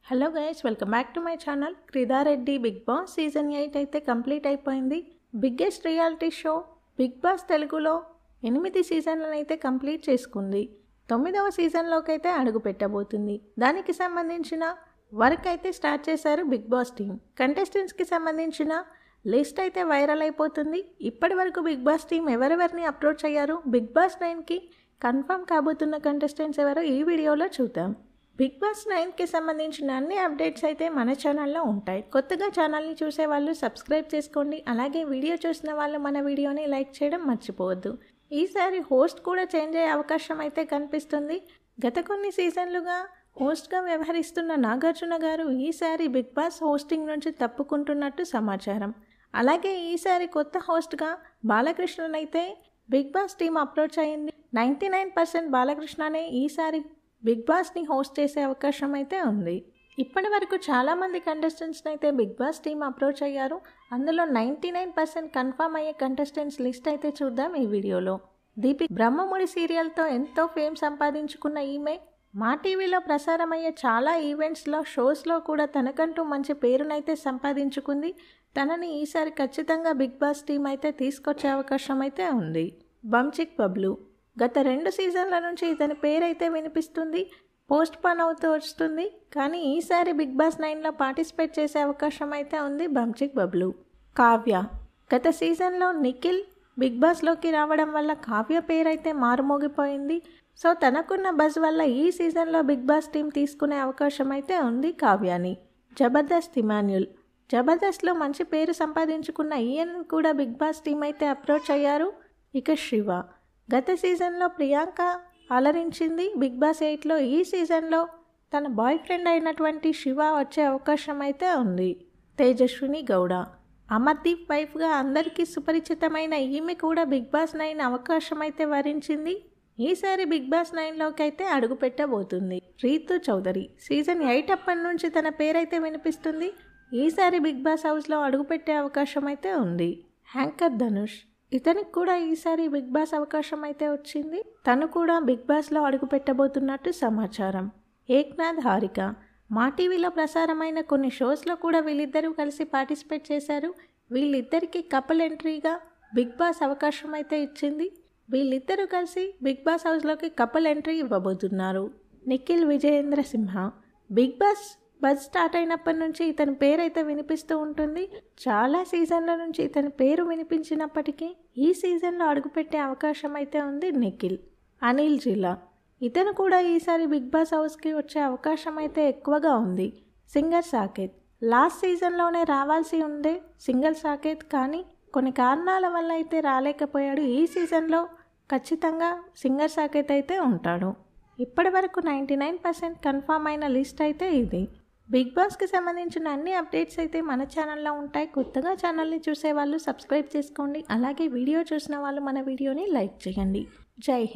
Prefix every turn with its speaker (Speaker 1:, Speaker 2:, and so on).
Speaker 1: Hello guys, welcome back to my channel. క్రిదారెడ్డి Bigg Boss season 8 అయితే complete అయిపోయింది. Biggest reality show Bigg Boss తెలుగులో 8 సీజన్లను అయితే complete చేసుకుంది. 9వ సీజన్లోకి అయితే అడుగు పెట్టబోతుంది. దానికి సంబంధించిన వర్క్ అయితే స్టార్ట్ చేశారు బిగ్ బాస్ టీమ్. కంటెస్టెంట్స్కి సంబంధించిన లిస్ట్ అయితే వైరల్ అయిపోతుంది. ఇప్పటి వరకు బిగ్ బాస్ టీం ఎవరెవరిని అప్రోచ్ అయ్యారు, బిగ్ బాస్ 9కి కన్ఫర్మ్ కాబోతున్న కంటెస్టెంట్స్ ఎవరో ఈ వీడియోలో చూద్దాం. బిగ్ బాస్ 9కి సంబంధించిన అన్ని అప్డేట్స్ అయితే మన ఛానల్లో ఉంటాయి. కొత్తగా ఛానల్ని చూసే వాళ్ళు సబ్స్క్రైబ్ చేసుకోండి. అలాగే వీడియో చూసిన వాళ్ళు మన వీడియోని లైక్ చేయడం మర్చిపోవద్దు. ఈసారి హోస్ట్ కూడా చేంజ్ అయ్యే అవకాశం అయితే కనిపిస్తుంది. గత కొన్ని సీజన్లుగా హోస్ట్గా వ్యవహరిస్తున్న నాగార్జున గారు ఈసారి బిగ్ బాస్ హోస్టింగ్ నుంచి తప్పుకుంటున్నట్టు సమాచారం. అలాగే ఈసారి కొత్త హోస్ట్గా బాలకృష్ణనైతే బిగ్ బాస్ టీం అప్రోచ్ అయింది. 99% బాలకృష్ణనే ఈసారి బిగ్ బాస్ని హోస్ట్ చేసే అవకాశం అయితే ఉంది. ఇప్పటి వరకు చాలామంది కంటెస్టెంట్స్ని అయితే బిగ్ బాస్ టీం అప్రోచ్ అయ్యారు. అందులో 99% కన్ఫర్మ్ అయ్యే కంటెస్టెంట్స్ లిస్ట్ అయితే చూద్దాం ఈ వీడియోలో. దీపి బ్రహ్మముడి సీరియల్తో ఎంతో ఫేమ్ సంపాదించుకున్న ఈమె మా టీవీలో ప్రసారమయ్యే చాలా ఈవెంట్స్లో, షోస్లో కూడా తనకంటూ మంచి పేరునైతే సంపాదించుకుంది. తనని ఈసారి ఖచ్చితంగా బిగ్ బాస్ టీం అయితే తీసుకొచ్చే అవకాశం అయితే ఉంది. బంచిక్ బబ్లు గత 2 సీజన్ల నుంచి ఇతని పేరైతే వినిపిస్తుంది. పోస్ట్ పోన్ అవుతూ వస్తుంది. కానీ ఈసారి బిగ్ బాస్ 9లో పార్టిసిపేట్ చేసే అవకాశం అయితే ఉంది బంచిక్ బబ్లు. కావ్య గత సీజన్లో నిఖిల్ బిగ్ బాస్లోకి రావడం వల్ల కావ్య పేరైతే మారుమోగిపోయింది. సో తనకున్న బజ్ వల్ల ఈ సీజన్లో బిగ్ బాస్ టీం తీసుకునే అవకాశం అయితే ఉంది కావ్యాని. జబర్దస్త్ ఇమాన్యుల్ జబర్దస్త్లో మంచి పేరు సంపాదించుకున్న ఈయన కూడా బిగ్ బాస్ టీం అయితే అప్రోచ్ అయ్యారు. ఇక శివ గత సీజన్లో ప్రియాంక అలరించింది బిగ్ బాస్ 8లో. ఈ సీజన్లో తన బాయ్ ఫ్రెండ్ అయినటువంటి శివ వచ్చే అవకాశం అయితే ఉంది. తేజస్విని గౌడ అమర్దీప్ వైఫ్గా అందరికీ సుపరిచితమైన ఈమె కూడా బిగ్ బాస్ 9 అవకాశం అయితే వరించింది. ఈసారి బిగ్ బాస్ 9లోకి అయితే అడుగు పెట్టబోతుంది. రీతు చౌదరి సీజన్ 8 అప్పటి నుంచి తన పేరైతే వినిపిస్తుంది. ఈసారి బిగ్ బాస్ హౌస్లో అడుగుపెట్టే అవకాశం అయితే ఉంది. యాంకర్ ధనుష్ ఇతనికి కూడా ఈసారి బిగ్ బాస్ అవకాశం అయితే వచ్చింది. తను కూడా బిగ్ బాస్లో అడుగు పెట్టబోతున్నట్టు సమాచారం. ఏక్నాథ్ హారిక మా టీవీలో ప్రసారమైన కొన్ని షోస్లో కూడా వీళ్ళిద్దరూ కలిసి పార్టిసిపేట్ చేశారు. వీళ్ళిద్దరికీ కపుల్ ఎంట్రీగా బిగ్ బాస్ అవకాశం అయితే ఇచ్చింది. వీళ్ళిద్దరూ కలిసి బిగ్ బాస్ హౌస్లోకి కపుల్ ఎంట్రీ ఇవ్వబోతున్నారు. నిఖిల్ విజయేంద్ర సింహ బిగ్ బాస్ బజ్ స్టార్ట్ అయినప్పటి నుంచి ఇతని పేరు అయితే వినిపిస్తూ ఉంటుంది. చాలా సీజన్ల నుంచి ఇతని పేరు వినిపించినప్పటికీ ఈ సీజన్లో అడుగుపెట్టే అవకాశం అయితే ఉంది నిఖిల్. అనిల్ జిల్లా ఇతను కూడా ఈసారి బిగ్ బాస్ హౌస్కి వచ్చే అవకాశం అయితే ఎక్కువగా ఉంది. సింగర్ సాకేత్ లాస్ట్ సీజన్లోనే రావాల్సి ఉండే సింగర్ సాకేత్, కానీ కొన్ని కారణాల వల్ల అయితే రాలేకపోయాడు. ఈ సీజన్లో ఖచ్చితంగా సింగర్ సాకేత్ అయితే ఉంటాడు. ఇప్పటి వరకు 99% కన్ఫర్మ్ అయిన లిస్ట్ అయితే ఇది. బిగ్ బాస్కి సంబంధించిన అన్ని అప్డేట్స్ అయితే మన ఛానల్లో ఉంటాయి. కొత్తగా ఛానల్ని చూసే వాళ్ళు సబ్స్క్రైబ్ చేసుకోండి. అలాగే వీడియో చూసిన వాళ్ళు మన వీడియోని లైక్ చేయండి. జై హింద్.